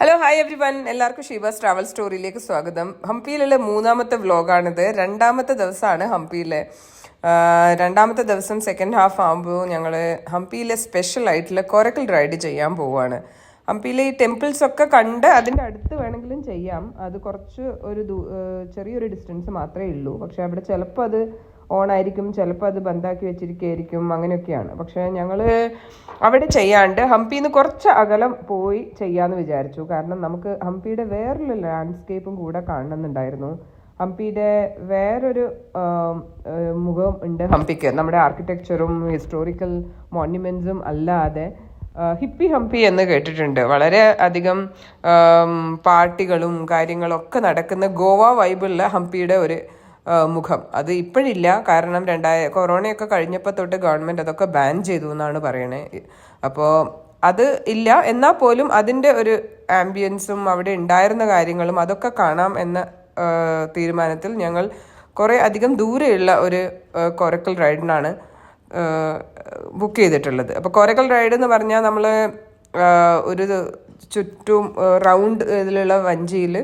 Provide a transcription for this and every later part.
Hello hi every one, എല്ലാവർക്കും Sheeba's travel സ്റ്റോറിയിലേക്ക് സ്വാഗതം. ഹംപിയിലെ മൂന്നാമത്തെ വ്ലോഗാണിത്. രണ്ടാമത്തെ ദിവസമാണ് ഹംപിയിലെ. രണ്ടാമത്തെ ദിവസം സെക്കൻഡ് ഹാഫ് ആകുമ്പോൾ ഞങ്ങൾ ഹംപിയിലെ സ്പെഷ്യൽ ആയിട്ടുള്ള കൊരക്കൽ റൈഡ് ചെയ്യാൻ പോവുകയാണ്. ഹംപിയിലെ ഈ ടെമ്പിൾസ് ഒക്കെ കണ്ട് അതിൻ്റെ അടുത്ത് വേണമെങ്കിലും ചെയ്യാം. അത് കുറച്ച് ചെറിയൊരു ഡിസ്റ്റൻസ് മാത്രമേ ഉള്ളൂ. പക്ഷെ അവിടെ ചിലപ്പോൾ അത് ഓണായിരിക്കും, ചിലപ്പോൾ അത് ബന്ധാക്കി വെച്ചിരിക്കുകയായിരിക്കും, അങ്ങനെയൊക്കെയാണ്. പക്ഷേ ഞങ്ങൾ അവിടെ ചെയ്യാണ്ട് ഹംപിയിൽ നിന്ന് കുറച്ച് അകലം പോയി ചെയ്യാമെന്ന് വിചാരിച്ചു. കാരണം നമുക്ക് ഹംപിയുടെ വേറൊരു ലാൻഡ്സ്കേപ്പും കൂടെ കാണണമെന്നുണ്ടായിരുന്നു. ഹംപിയുടെ വേറൊരു മുഖം ഉണ്ട് ഹംപിക്ക്. നമ്മുടെ ആർക്കിടെക്ചറും ഹിസ്റ്റോറിക്കൽ മോണ്യുമെൻറ്റ്സും അല്ലാതെ ഹിപ്പി ഹംപി എന്ന് കേട്ടിട്ടുണ്ട്. വളരെ അധികം പാർട്ടികളും കാര്യങ്ങളൊക്കെ നടക്കുന്ന ഗോവ വൈബുള്ള ഹംപിയുടെ ഒരു മുഖം. അത് ഇപ്പോഴില്ല, കാരണം കൊറോണയൊക്കെ കഴിഞ്ഞപ്പോൾ തൊട്ട് ഗവൺമെൻറ് അതൊക്കെ ബാൻ ചെയ്തു എന്നാണ് പറയണേ. അപ്പോൾ അത് ഇല്ല, എന്നാൽ പോലും അതിൻ്റെ ഒരു ആംബിയൻസും അവിടെ ഉണ്ടായിരുന്ന കാര്യങ്ങളും അതൊക്കെ കാണാം എന്ന തീരുമാനത്തിൽ ഞങ്ങൾ കുറേ അധികം ദൂരെയുള്ള ഒരു കൊരക്കൽ റൈഡിനാണ് ബുക്ക് ചെയ്തിട്ടുള്ളത്. അപ്പോൾ കൊരക്കൽ റൈഡ് എന്ന് പറഞ്ഞാൽ നമ്മൾ ഒരു ചുറ്റും റൗണ്ട് ഇതിലുള്ള വഞ്ചിയിൽ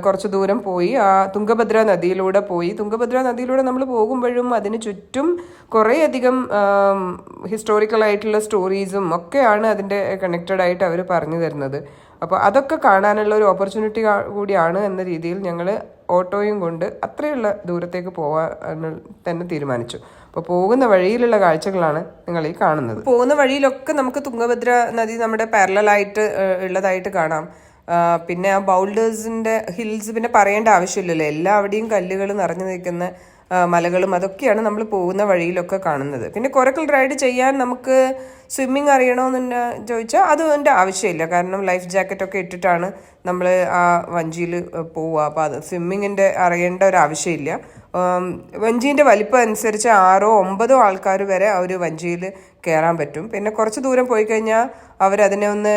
കുറച്ച് ദൂരം പോയി ആ തുംഗഭദ്ര നദിയിലൂടെ നമ്മൾ പോകുമ്പോഴും അതിന് ചുറ്റും കുറേയധികം ഹിസ്റ്റോറിക്കൽ ആയിട്ടുള്ള സ്റ്റോറീസും ഒക്കെയാണ് അതിൻ്റെ കണക്റ്റഡ് ആയിട്ട് അവർ പറഞ്ഞു തരുന്നത്. അപ്പോൾ അതൊക്കെ കാണാനുള്ള ഒരു ഓപ്പർച്യൂണിറ്റി കൂടിയാണ് എന്ന രീതിയിൽ ഞങ്ങൾ ഓട്ടോയും കൊണ്ട് അത്രയുള്ള ദൂരത്തേക്ക് പോകാൻ തന്നെ തീരുമാനിച്ചു. അപ്പോൾ പോകുന്ന വഴിയിലുള്ള കാഴ്ചകളാണ് നിങ്ങൾ ഈ കാണുന്നത്. പോകുന്ന വഴിയിലൊക്കെ നമുക്ക് തുംഗഭദ്ര നദി നമ്മുടെ പാരലലായിട്ട് ഉള്ളതായിട്ട് കാണാം. പിന്നെ ആ ബൗൾഡേഴ്സിൻ്റെ ഹിൽസ് പിന്നെ പറയേണ്ട ആവശ്യമില്ലല്ലോ, എല്ലാവിടെയും കല്ലുകൾ നിറഞ്ഞു നിൽക്കുന്ന മലകളും അതൊക്കെയാണ് നമ്മൾ പോകുന്ന വഴിയിലൊക്കെ കാണുന്നത്. പിന്നെ കൊരക്കൽ റൈഡ് ചെയ്യാൻ നമുക്ക് സ്വിമ്മിങ് അറിയണമെന്ന് ചോദിച്ചാൽ അതിൻ്റെ ആവശ്യമില്ല. കാരണം ലൈഫ് ജാക്കറ്റൊക്കെ ഇട്ടിട്ടാണ് നമ്മൾ ആ വഞ്ചിയിൽ പോവുക. അപ്പോൾ അത് സ്വിമ്മിങ്ങിൻ്റെ അറിയേണ്ട ഒരു ആവശ്യമില്ല. വഞ്ചീൻ്റെ വലിപ്പം അനുസരിച്ച് 6 or 9 ആൾക്കാർ വരെ ആ ഒരു വഞ്ചിയിൽ കയറാൻ പറ്റും. പിന്നെ കുറച്ച് ദൂരം പോയി കഴിഞ്ഞാൽ അവരതിനെ ഒന്ന്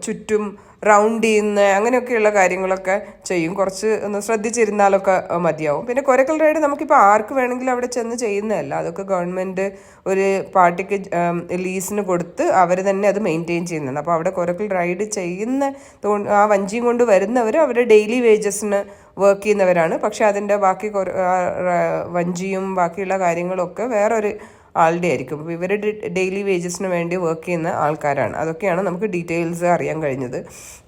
ചുറ്റും റൗണ്ട് ചെയ്യുന്ന അങ്ങനെയൊക്കെയുള്ള കാര്യങ്ങളൊക്കെ ചെയ്യും. കുറച്ച് ഒന്ന് ശ്രദ്ധിച്ചിരുന്നാലൊക്കെ മതിയാവും. പിന്നെ കൊരക്കൽ റൈഡ് നമുക്കിപ്പോൾ ആർക്ക് വേണമെങ്കിലും അവിടെ ചെന്ന് ചെയ്യുന്നതല്ല. അതൊക്കെ ഗവൺമെൻറ് ഒരു പാർട്ടിക്ക് ലീസിന് കൊടുത്ത് അവർ തന്നെ അത് മെയിൻറ്റെയിൻ ചെയ്യുന്നുണ്ട്. അപ്പോൾ അവിടെ കൊരക്കൽ റൈഡ് ചെയ്യുന്ന ആ വഞ്ചിയും കൊണ്ട് വരുന്നവർ അവരുടെ ഡെയിലി വേജസിന് വർക്ക് ചെയ്യുന്നവരാണ്. പക്ഷെ അതിൻ്റെ ബാക്കി വഞ്ചിയും ബാക്കിയുള്ള കാര്യങ്ങളൊക്കെ വേറൊരു ആളുടെ ആയിരിക്കും. അപ്പോൾ ഇവർ ഡെയിലി വേജസിന് വേണ്ടി വർക്ക് ചെയ്യുന്ന ആൾക്കാരാണ്. അതൊക്കെയാണ് നമുക്ക് ഡീറ്റെയിൽസ് അറിയാൻ കഴിഞ്ഞത്.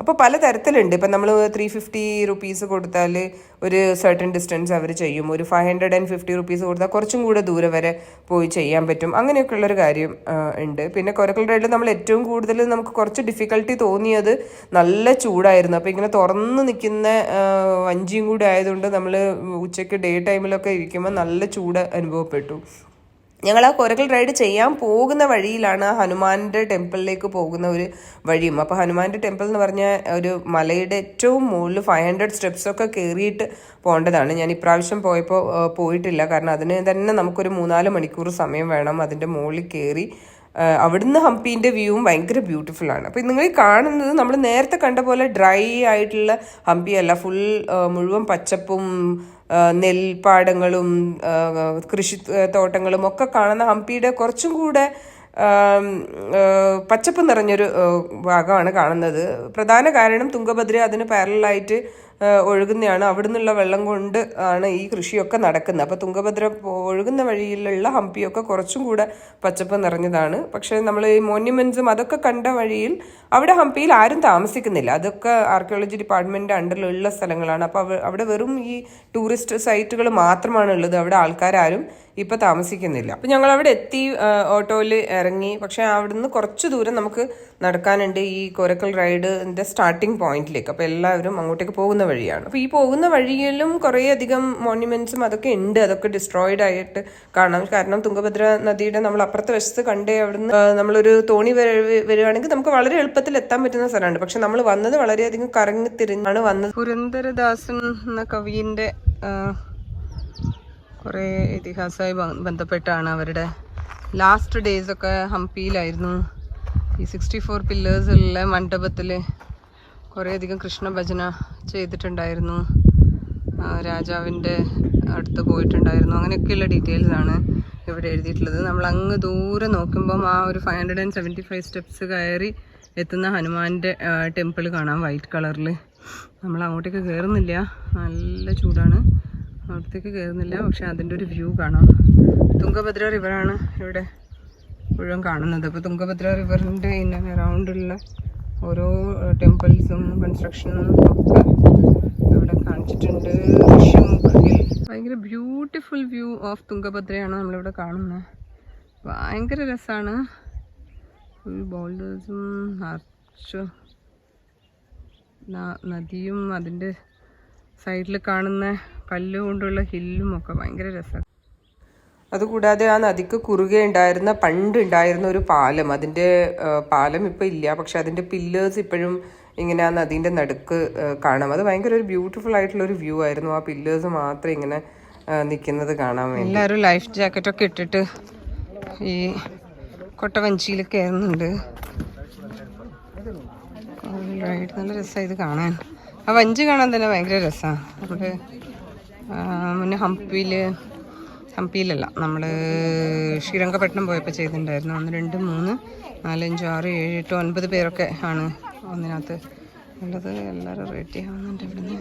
അപ്പോൾ പലതരത്തിലുണ്ട്. ഇപ്പം നമ്മൾ 350 rupees കൊടുത്താൽ ഒരു സർട്ടൻ ഡിസ്റ്റൻസ് അവർ ചെയ്യും. ഒരു 550 rupees കൊടുത്താൽ കുറച്ചും കൂടെ ദൂരെ വരെ പോയി ചെയ്യാൻ പറ്റും. അങ്ങനെയൊക്കെയുള്ളൊരു കാര്യം ഉണ്ട്. പിന്നെ കൊരക്കൽ റൈഡിൽ നമ്മൾ ഏറ്റവും കൂടുതൽ നമുക്ക് കുറച്ച് ഡിഫിക്കൽട്ടി തോന്നിയത് നല്ല ചൂടായിരുന്നു. അപ്പോൾ ഇങ്ങനെ തുറന്ന് നിൽക്കുന്ന വഞ്ചിയും കൂടി ആയതുകൊണ്ട് നമ്മൾ ഉച്ചയ്ക്ക് ഡേ ടൈമിലൊക്കെ ഇരിക്കുമ്പോൾ നല്ല ചൂട് അനുഭവപ്പെട്ടു. ഞങ്ങൾ ആ കൊരക്കൽ റൈഡ് ചെയ്യാൻ പോകുന്ന വഴിയിലാണ് ഹനുമാൻ്റെ ടെമ്പിളിലേക്ക് പോകുന്ന ഒരു വഴിയും. അപ്പോൾ ഹനുമാൻ്റെ ടെമ്പിൾ എന്ന് പറഞ്ഞാൽ ഒരു മലയുടെ ഏറ്റവും മുകളിൽ 500 steps ഒക്കെ കയറിയിട്ട് പോകേണ്ടതാണ്. ഞാൻ ഇപ്രാവശ്യം പോയപ്പോൾ പോയിട്ടില്ല. കാരണം അതിന് തന്നെ നമുക്കൊരു 3-4 മണിക്കൂർ സമയം വേണം അതിൻ്റെ മുകളിൽ കയറി. അവിടുന്ന് ഹംപീൻ്റെ വ്യൂവും ഭയങ്കര ബ്യൂട്ടിഫുൾ ആണ്. അപ്പോൾ നിങ്ങൾ ഈ കാണുന്നത് നമ്മൾ നേരത്തെ കണ്ട പോലെ ഡ്രൈ ആയിട്ടുള്ള ഹംപി അല്ല. മുഴുവൻ പച്ചപ്പും നെൽപ്പാടങ്ങളും കൃഷി തോട്ടങ്ങളും ഒക്കെ കാണുന്ന ഹംപിയുടെ കുറച്ചും കൂടെ പച്ചപ്പ് നിറഞ്ഞൊരു ഭാഗമാണ് കാണുന്നത്. പ്രധാന കാരണം തുംഗഭദ്ര അതിന് പാരലായിട്ട് ഒഴുകുന്നതാണ്. അവിടെ നിന്നുള്ള വെള്ളം കൊണ്ട് ആണ് ഈ കൃഷിയൊക്കെ നടക്കുന്നത്. അപ്പോൾ തുംഗഭദ്ര ഒഴുകുന്ന വഴിയിലുള്ള ഹംപിയൊക്കെ കുറച്ചും കൂടെ പച്ചപ്പ് നിറഞ്ഞതാണ്. പക്ഷേ നമ്മൾ ഈ മോണ്യുമെൻറ്റ്സും അതൊക്കെ കണ്ട വഴിയിൽ അവിടെ ഹംപിയിൽ ആരും താമസിക്കുന്നില്ല. അതൊക്കെ ആർക്കിയോളജി ഡിപ്പാർട്ട്മെൻറ്റ് അണ്ടറിലുള്ള സ്ഥലങ്ങളാണ്. അപ്പോൾ അവിടെ വെറും ഈ ടൂറിസ്റ്റ് സൈറ്റുകൾ മാത്രമാണ് ഉള്ളത്. അവിടെ ആൾക്കാരും ഇപ്പോൾ താമസിക്കുന്നില്ല. അപ്പോൾ ഞങ്ങൾ അവിടെ എത്തി, ഓട്ടോയിൽ ഇറങ്ങി. പക്ഷേ അവിടുന്ന് കുറച്ച് ദൂരം നമുക്ക് നടക്കാനുണ്ട് ഈ കൊരക്കൽ റൈഡിൻ്റെ സ്റ്റാർട്ടിങ് പോയിന്റിലേക്ക്. അപ്പോൾ എല്ലാവരും അങ്ങോട്ടേക്ക് പോകുന്ന വഴിയാണ്. അപ്പോൾ ഈ പോകുന്ന വഴിയിലും കുറേയധികം മോണ്യുമെൻറ്റ്സും അതൊക്കെ ഉണ്ട്. അതൊക്കെ ഡിസ്ട്രോയിഡ് ആയിട്ട് കാണാം. കാരണം തുംഗഭദ്ര നദിയുടെ നമ്മൾ അപ്പുറത്തെ വശത്ത് കണ്ടേ അവിടുന്ന് നമ്മളൊരു തോണി വരികയാണെങ്കിൽ നമുക്ക് വളരെ എളുപ്പത്തിൽ എത്താൻ പറ്റുന്ന സ്ഥലമാണ്. പക്ഷെ നമ്മൾ വന്നത് വളരെയധികം കറങ്ങി തിരിഞ്ഞാണ് വന്നത്. പുരന്ദരദാസൻ എന്ന കവിയുടെ കുറേ ഇതിഹാസമായി ബന്ധപ്പെട്ടാണ് അവരുടെ ലാസ്റ്റ് ഡേയ്സ് ഒക്കെ ഹംപിയിലായിരുന്നു. ഈ 64 പില്ലേഴ്സുള്ള മണ്ഡപത്തിൽ കുറേയധികം കൃഷ്ണ ഭജന ചെയ്തിട്ടുണ്ടായിരുന്നു. രാജാവിൻ്റെ അടുത്ത് പോയിട്ടുണ്ടായിരുന്നു. അങ്ങനെയൊക്കെയുള്ള ഡീറ്റെയിൽസാണ് ഇവിടെ എഴുതിയിട്ടുള്ളത്. നമ്മൾ അങ്ങ് ദൂരെ നോക്കുമ്പം ആ ഒരു 575 steps കയറി എത്തുന്ന ഹനുമാൻ്റെ ടെമ്പിൾ കാണാം വൈറ്റ് കളറിൽ. നമ്മൾ അങ്ങോട്ടേക്ക് കയറുന്നില്ല, നല്ല ചൂടാണ്, അവിടത്തേക്ക് കയറുന്നില്ല. പക്ഷെ അതിൻ്റെ ഒരു വ്യൂ കാണാം. തുംഗഭദ്ര റിവറാണ് ഇവിടെ മുഴുവൻ കാണുന്നത്. അപ്പോൾ തുംഗഭദ്ര റിവറിൻ്റെ ഇൻ ആൻഡ് അറൗണ്ടുള്ള ഓരോ ടെമ്പിൾസും കൺസ്ട്രക്ഷനും ഒക്കെ ഇവിടെ കാണിച്ചിട്ടുണ്ട്. ഭയങ്കര ബ്യൂട്ടിഫുൾ വ്യൂ ഓഫ് തുംഗഭദ്രയാണ് നമ്മളിവിടെ കാണുന്നത്. ഭയങ്കര രസമാണ്. ബോൾഡേഴ്സും നദിയും അതിൻ്റെ സൈഡിൽ കാണുന്ന കല്ലുകൊണ്ടുള്ള ഹില്ലും ഒക്കെ ഭയങ്കര രസമാണ്. അതുകൂടാതെ ആ നദിക്ക് കുറുകെ പണ്ടുണ്ടായിരുന്ന ഒരു പാലം, അതിൻ്റെ പാലം ഇപ്പം ഇല്ല, പക്ഷെ അതിൻ്റെ പില്ലേഴ്സ് ഇപ്പോഴും ഇങ്ങനെ ആ നദീൻ്റെ നടുക്ക് കാണാം. അത് ഭയങ്കര ഒരു ബ്യൂട്ടിഫുൾ ആയിട്ടുള്ളൊരു വ്യൂ ആയിരുന്നു. ആ പില്ലേഴ്സ് മാത്രം ഇങ്ങനെ നിൽക്കുന്നത് കാണാൻ വേണ്ടി. എല്ലാവരും ലൈഫ് ജാക്കറ്റൊക്കെ ഇട്ടിട്ട് ഈ കൊട്ടവഞ്ചിയിൽ കയറുന്നുണ്ട്. നല്ല രസമാണ് ഇത് കാണാൻ. ആ വഞ്ചി കാണാൻ തന്നെ ഭയങ്കര രസമാണ്. നമ്മുടെ മുന്നേ ഹംപിയിലല്ല, നമ്മൾ ശ്രീരംഗപട്ടണം പോയപ്പോൾ ചെയ്തിട്ടുണ്ടായിരുന്നു. 1 2 3 4 5 6 7 8 9 പേരൊക്കെ ആണ് ഒന്നിനകത്ത് ഉള്ളത്. എല്ലാവരും റെഡി ആവുന്നുണ്ട് ഇവിടുന്ന്.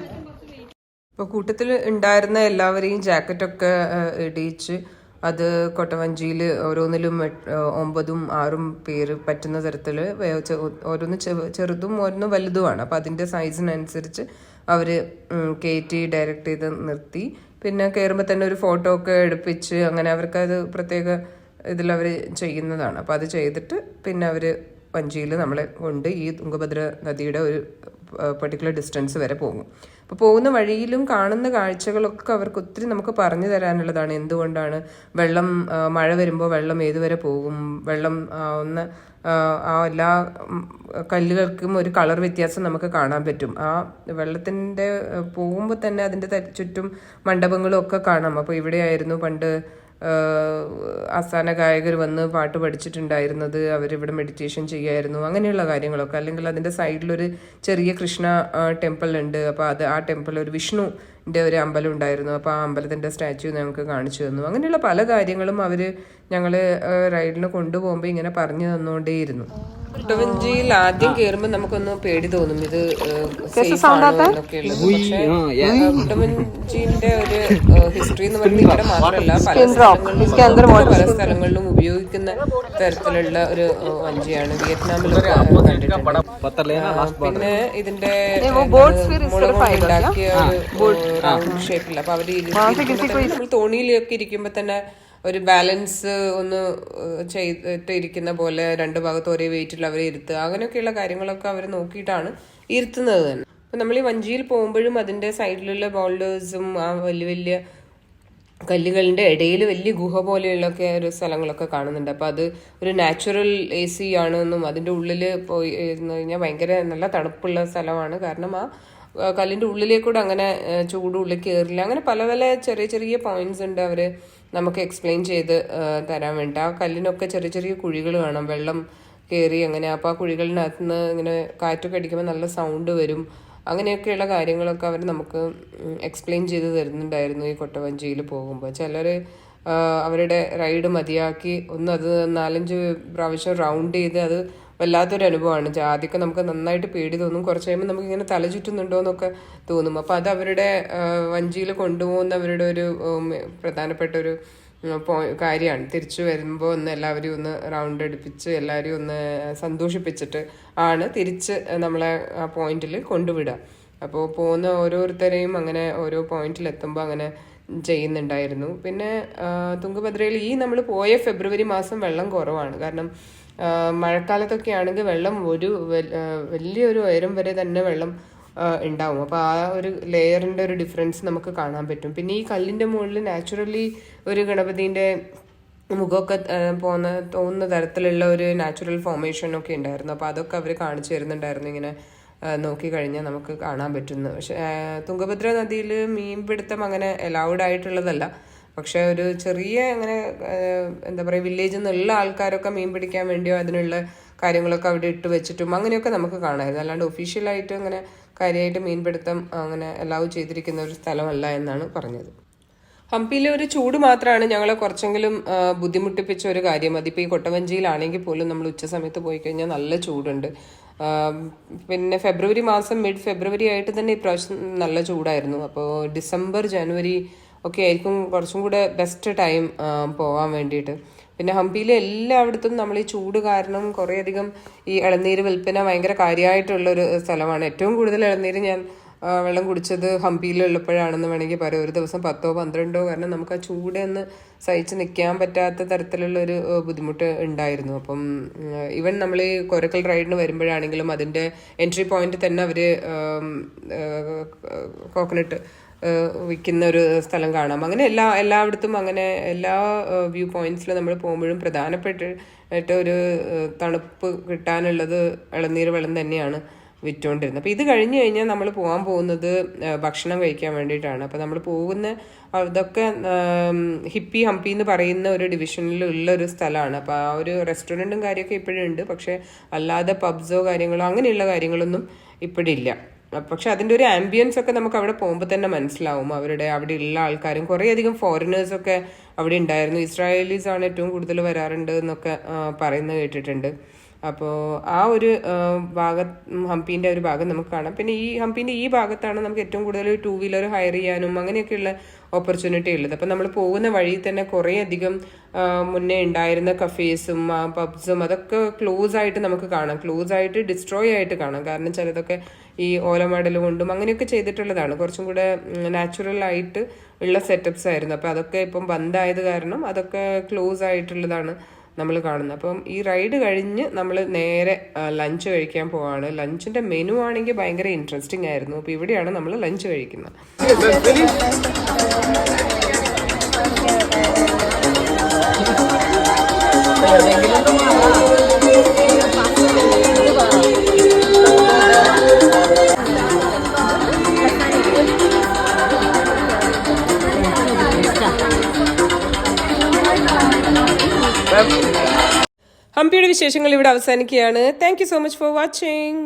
ഇപ്പോൾ കൂട്ടത്തിൽ ഉണ്ടായിരുന്ന എല്ലാവരെയും ജാക്കറ്റൊക്കെ ഇടിയിച്ച് അത് കൊട്ടവഞ്ചിയിൽ ഓരോന്നിലും 9ഉം 6ഉം പേര് പറ്റുന്ന തരത്തിൽ ഓരോന്ന് ചെറുതും ഓരോന്ന് വലുതുമാണ്. അപ്പോൾ അതിൻ്റെ സൈസിനനുസരിച്ച് അവർ കയറ്റി ഡയറക്റ്റ് ചെയ്ത് നിർത്തി. പിന്നെ കയറുമ്പോൾ തന്നെ ഒരു ഫോട്ടോ ഒക്കെ എടുപ്പിച്ച് അങ്ങനെ അവർക്കത് പ്രത്യേക ഇതിലവർ ചെയ്യുന്നതാണ്. അപ്പോൾ അത് ചെയ്തിട്ട് പിന്നെ അവർ വഞ്ചിയിൽ നമ്മളെ കൊണ്ട് ഈ തുംഗഭദ്ര നദിയുടെ ഒരു പെർട്ടിക്കുലർ ഡിസ്റ്റൻസ് വരെ പോകും. അപ്പോൾ പോകുന്ന വഴിയിലും കാണുന്ന കാഴ്ചകളൊക്കെ അവർക്ക് ഒത്തിരി നമുക്ക് പറഞ്ഞു തരാനുള്ളതാണ്. എന്തുകൊണ്ടാണ് വെള്ളം, മഴ വരുമ്പോൾ വെള്ളം ഏതുവരെ പോകും, വെള്ളം ആ എല്ലാ കല്ലുകൾക്കും ഒരു കളർ വ്യത്യാസം നമുക്ക് കാണാൻ പറ്റും. ആ വെള്ളത്തിൻ്റെ പോകുമ്പോൾ തന്നെ അതിൻ്റെ ചുറ്റും മണ്ഡപങ്ങളും ഒക്കെ കാണാം. അപ്പോൾ ഇവിടെയായിരുന്നു പണ്ട് ആസ്ഥാന ഗായകർ വന്ന് പാട്ട് പഠിച്ചിട്ടുണ്ടായിരുന്നത്, അവരിവിടെ മെഡിറ്റേഷൻ ചെയ്യായിരുന്നു, അങ്ങനെയുള്ള കാര്യങ്ങളൊക്കെ. അല്ലെങ്കിൽ അതിൻ്റെ സൈഡിലൊരു ചെറിയ കൃഷ്ണ ടെമ്പിൾ ഉണ്ട്. അപ്പോൾ ആ ടെമ്പിൾ ഒരു വിഷ്ണുവിൻ്റെ ഒരു അമ്പലം ഉണ്ടായിരുന്നു. അപ്പോൾ ആ അമ്പലത്തിൻ്റെ സ്റ്റാച്യു ഞങ്ങൾക്ക് കാണിച്ചു തന്നു. അങ്ങനെയുള്ള പല കാര്യങ്ങളും അവർ ഞങ്ങൾ റൈഡിന് കൊണ്ടുപോകുമ്പോൾ ഇങ്ങനെ പറഞ്ഞു തന്നുകൊണ്ടേയിരുന്നു. കൊട്ടവഞ്ചിയിൽ ആദ്യം കയറുമ്പോൾ നമുക്കൊന്ന് പേടി തോന്നും, ഇത് സേഫ് ആണോ എന്നൊക്കെ ഉള്ളത്. പക്ഷേ കൊട്ടവഞ്ചിന്റെ ഒരു ഹിസ്റ്ററി എന്ന് പറഞ്ഞാൽ ഇവിടെ മാത്രമല്ല പല സ്ഥലങ്ങളിലും ഉപയോഗിക്കുന്ന തരത്തിലുള്ള ഒരു വഞ്ചിയാണ്. വിയറ്റ്നാമിലൊക്കെ കണ്ടിട്ടുണ്ട്. പിന്നെ ഇതിന്റെ ഉണ്ടാക്കിയ ഒരു റൗണ്ട് ഷേപ്പില്ല. അപ്പൊ അവര് നമ്മൾ തോണിയിലൊക്കെ ഇരിക്കുമ്പോ തന്നെ ഒരു ബാലൻസ് ഒന്ന് ചെയ്തിട്ട് ഇരിക്കുന്ന പോലെ 2 ഭാഗത്ത് ഒരേ വെയിറ്റിൽ അവരെ ഇരുത്തുക, അങ്ങനെയൊക്കെയുള്ള കാര്യങ്ങളൊക്കെ അവർ നോക്കിയിട്ടാണ് ഇരുത്തുന്നത് തന്നെ. അപ്പം നമ്മൾ ഈ വഞ്ചിയിൽ പോകുമ്പോഴും അതിൻ്റെ സൈഡിലുള്ള ബോൾഡേഴ്സും ആ വലിയ വലിയ കല്ലുകളുടെ ഇടയിൽ വലിയ ഗുഹ പോലെയുള്ളൊക്കെ ഒരു സ്ഥലങ്ങളൊക്കെ കാണുന്നുണ്ട്. അപ്പോൾ അത് ഒരു നാച്ചുറൽ AC ആണെന്നും അതിൻ്റെ ഉള്ളിൽ പോയി ഇരുന്ന് കഴിഞ്ഞാൽ ഭയങ്കര നല്ല തണുപ്പുള്ള സ്ഥലമാണ്. കാരണം ആ കല്ലിൻ്റെ ഉള്ളിലേക്കൂടെ അങ്ങനെ ചൂട് ഉള്ളിൽ കയറില്ല. അങ്ങനെ പല പല ചെറിയ ചെറിയ പോയിന്റ്സ് ഉണ്ട് അവർ നമുക്ക് എക്സ്പ്ലെയിൻ ചെയ്ത് തരാൻ വേണ്ടി. ആ കല്ലിനൊക്കെ ചെറിയ ചെറിയ കുഴികൾ കാണാം, വെള്ളം കയറി അങ്ങനെ. അപ്പോൾ ആ കുഴികളിനകത്ത് നിന്ന് ഇങ്ങനെ കാറ്റൊക്കെ അടിക്കുമ്പോൾ നല്ല സൗണ്ട് വരും. അങ്ങനെയൊക്കെയുള്ള കാര്യങ്ങളൊക്കെ അവർ നമുക്ക് എക്സ്പ്ലെയിൻ ചെയ്ത് തരുന്നുണ്ടായിരുന്നു ഈ കൊട്ടവഞ്ചിയിൽ പോകുമ്പോൾ. ചിലർ അവരുടെ റൈഡ് മതിയാക്കി അത് 4-5 പ്രാവശ്യം റൗണ്ട് ചെയ്ത് അത് വല്ലാത്തൊരു അനുഭവമാണ്. ആദ്യമൊക്കെ നമുക്ക് നന്നായിട്ട് പേടി തോന്നും, കുറച്ച് കഴിയുമ്പോൾ നമുക്കിങ്ങനെ തല ചുറ്റുന്നുണ്ടോ എന്നൊക്കെ തോന്നും. അപ്പോൾ അത് അവരുടെ വഞ്ചിയിൽ കൊണ്ടുപോകുന്നവരുടെ ഒരു പ്രധാനപ്പെട്ട ഒരു കാര്യമാണ്. തിരിച്ചു വരുമ്പോൾ എല്ലാവരെയും ഒന്ന് റൗണ്ട് എടുപ്പിച്ച് എല്ലാവരെയും ഒന്ന് സന്തോഷിപ്പിച്ചിട്ട് ആണ് തിരിച്ച് നമ്മളെ ആ പോയിന്റിൽ കൊണ്ടുവിടുക. അപ്പോൾ പോകുന്ന ഓരോരുത്തരെയും അങ്ങനെ ഓരോ പോയിന്റിൽ എത്തുമ്പോൾ അങ്ങനെ ചെയ്യുന്നുണ്ടായിരുന്നു. പിന്നെ തുംഗഭദ്രയിൽ നമ്മൾ പോയ ഫെബ്രുവരി മാസം വെള്ളം കുറവാണ്. കാരണം മഴക്കാലത്തൊക്കെ ആണെങ്കിൽ വെള്ളം വലിയൊരു ഉയരം വരെ തന്നെ വെള്ളം ഉണ്ടാവും. അപ്പോൾ ആ ഒരു ലെയറിൻ്റെ ഒരു ഡിഫറൻസ് നമുക്ക് കാണാൻ പറ്റും. പിന്നെ ഈ കല്ലിൻ്റെ മുകളിൽ നാച്ചുറലി ഒരു ഗണപതിൻ്റെ മുഖമൊക്കെ തോന്നുന്ന തരത്തിലുള്ള ഒരു നാച്ചുറൽ ഫോർമേഷനൊക്കെ ഉണ്ടായിരുന്നു. അപ്പോൾ അതൊക്കെ അവർ കാണിച്ചു തരുന്നുണ്ടായിരുന്നു. ഇങ്ങനെ നോക്കിക്കഴിഞ്ഞാൽ നമുക്ക് കാണാൻ പറ്റുന്നു. പക്ഷേ തുംഗഭദ്ര നദിയിൽ മീൻപിടുത്തം അങ്ങനെ അലൗഡ് ആയിട്ടുള്ളതല്ല. പക്ഷെ ഒരു ചെറിയ അങ്ങനെ എന്താ പറയുക, വില്ലേജിൽ നിന്നുള്ള ആൾക്കാരൊക്കെ മീൻ പിടിക്കാൻ വേണ്ടിയോ അതിനുള്ള കാര്യങ്ങളൊക്കെ അവിടെ ഇട്ട് വെച്ചിട്ടും അങ്ങനെയൊക്കെ നമുക്ക് കാണാമായിരുന്നു. അല്ലാണ്ട് ഒഫീഷ്യലായിട്ട് അങ്ങനെ കാര്യമായിട്ട് മീൻപിടുത്തം അങ്ങനെ അലൗ ചെയ്തിരിക്കുന്ന ഒരു സ്ഥലമല്ല എന്നാണ് പറഞ്ഞത്. ഹംപിയിലെ ഒരു ചൂട് മാത്രമാണ് ഞങ്ങളെ കുറച്ചെങ്കിലും ബുദ്ധിമുട്ടിപ്പിച്ച ഒരു കാര്യം. അതിപ്പോൾ ഈ കൊട്ടവഞ്ചിയിലാണെങ്കിൽ പോലും നമ്മൾ ഉച്ച സമയത്ത് പോയി കഴിഞ്ഞാൽ നല്ല ചൂടുണ്ട്. പിന്നെ ഫെബ്രുവരി മാസം മിഡ് ഫെബ്രുവരി ആയിട്ട് തന്നെ ഇപ്രാവശ്യം നല്ല ചൂടായിരുന്നു. അപ്പോൾ ഡിസംബർ ജനുവരി ഒക്കെ ആയിരിക്കും കുറച്ചും കൂടെ ബെസ്റ്റ് ടൈം പോകാൻ വേണ്ടിയിട്ട്. പിന്നെ ഹംപിയിലെ എല്ലായിടത്തും നമ്മൾ ഈ ചൂട് കാരണം കുറേയധികം ഈ ഇളനീര് വിൽപ്പന ഭയങ്കര കാര്യമായിട്ടുള്ളൊരു സ്ഥലമാണ്. ഏറ്റവും കൂടുതൽ ഇളനീര് ഞാൻ വെള്ളം കുടിച്ചത് ഹംപിയിലുള്ളപ്പോഴാണെന്ന് വേണമെങ്കിൽ പറയാം. ഒരു ദിവസം 10 12, കാരണം നമുക്ക് ആ ചൂടൊന്ന് സഹിച്ച് നിൽക്കാൻ പറ്റാത്ത തരത്തിലുള്ളൊരു ബുദ്ധിമുട്ട് ഉണ്ടായിരുന്നു. അപ്പം ഈവൻ നമ്മൾ ഈ കൊരക്കൽ റൈഡിന് വരുമ്പോഴാണെങ്കിലും അതിൻ്റെ എൻട്രി പോയിന്റ് തന്നെ അവർ കോക്കനട്ട് വിൽക്കുന്ന ഒരു സ്ഥലം കാണാം. അങ്ങനെ എല്ലായിടത്തും അങ്ങനെ എല്ലാ വ്യൂ പോയിന്റ്സിലും നമ്മൾ പോകുമ്പോഴും പ്രധാനപ്പെട്ടിട്ട് ഒരു തണുപ്പ് കിട്ടാനുള്ളത് ഇളനീര് വെള്ളം തന്നെയാണ് വിറ്റുകൊണ്ടിരുന്നത്. അപ്പോൾ ഇത് കഴിഞ്ഞ് കഴിഞ്ഞാൽ നമ്മൾ പോകാൻ പോകുന്നത് ഭക്ഷണം കഴിക്കാൻ വേണ്ടിയിട്ടാണ്. അപ്പോൾ നമ്മൾ പോകുന്ന അതൊക്കെ ഹിപ്പി ഹംപി എന്ന് പറയുന്ന ഒരു ഡിവിഷനിലുള്ള ഒരു സ്ഥലമാണ്. അപ്പോൾ ആ ഒരു റെസ്റ്റോറൻറ്റും കാര്യമൊക്കെ ഇപ്പോഴും ഉണ്ട്. പക്ഷേ അല്ലാതെ പബ്സോ കാര്യങ്ങളോ അങ്ങനെയുള്ള കാര്യങ്ങളൊന്നും ഇപ്പോഴില്ല. പക്ഷെ അതിൻ്റെ ഒരു ആംബിയൻസ് ഒക്കെ നമുക്ക് അവിടെ പോകുമ്പോൾ തന്നെ മനസ്സിലാവും. അവിടെ ഉള്ള ആൾക്കാരും കുറേയധികം ഫോറിനേഴ്സൊക്കെ അവിടെ ഉണ്ടായിരുന്നു. ഇസ്രായേലീസ് ആണ് ഏറ്റവും കൂടുതൽ വരാറുണ്ട് എന്നൊക്കെ പറയുന്നത് കേട്ടിട്ടുണ്ട്. അപ്പോൾ ആ ഒരു ഹംപീൻ്റെ ഒരു ഭാഗം നമുക്ക് കാണാം. പിന്നെ ഈ ഹംപീൻ്റെ ഈ ഭാഗത്താണ് നമുക്ക് ഏറ്റവും കൂടുതൽ 2 വീലർ ഹയർ ചെയ്യാനും അങ്ങനെയൊക്കെയുള്ള ഓപ്പർച്യൂണിറ്റി ഉള്ളത്. അപ്പം നമ്മൾ പോകുന്ന വഴിയിൽ തന്നെ കുറേയധികം മുന്നേ ഉണ്ടായിരുന്ന കഫേസും പബ്സും അതൊക്കെ ക്ലോസ് ആയിട്ട് നമുക്ക് കാണാം. ക്ലോസ് ആയിട്ട് ഡിസ്ട്രോയ് ആയിട്ട് കാണാം. കാരണം ചിലതൊക്കെ ഈ ഓലമടൽ കൊണ്ടും അങ്ങനെയൊക്കെ ചെയ്തിട്ടുള്ളതാണ്. കുറച്ചും കൂടെ നാച്ചുറൽ ആയിട്ട് ഉള്ള സെറ്റപ്സ് ആയിരുന്നു. അപ്പോൾ അതൊക്കെ ഇപ്പം ബന്ധായത് കാരണം അതൊക്കെ ക്ലോസ് ആയിട്ടുള്ളതാണ് നമ്മൾ കാണുന്നത്. അപ്പം ഈ റൈഡ് കഴിഞ്ഞ് നമ്മൾ നേരെ ലഞ്ച് കഴിക്കാൻ പോവാണ്. ലഞ്ചിൻ്റെ മെനു ആണെങ്കിൽ ഭയങ്കര ഇൻട്രസ്റ്റിംഗ് ആയിരുന്നു. അപ്പോൾ ഇവിടെയാണ് നമ്മൾ ലഞ്ച് കഴിക്കുന്നത്. ഹംപിയുടെ വിശേഷങ്ങൾ ഇവിടെ അവസാനിക്കുകയാണ്. Thank you so much for watching.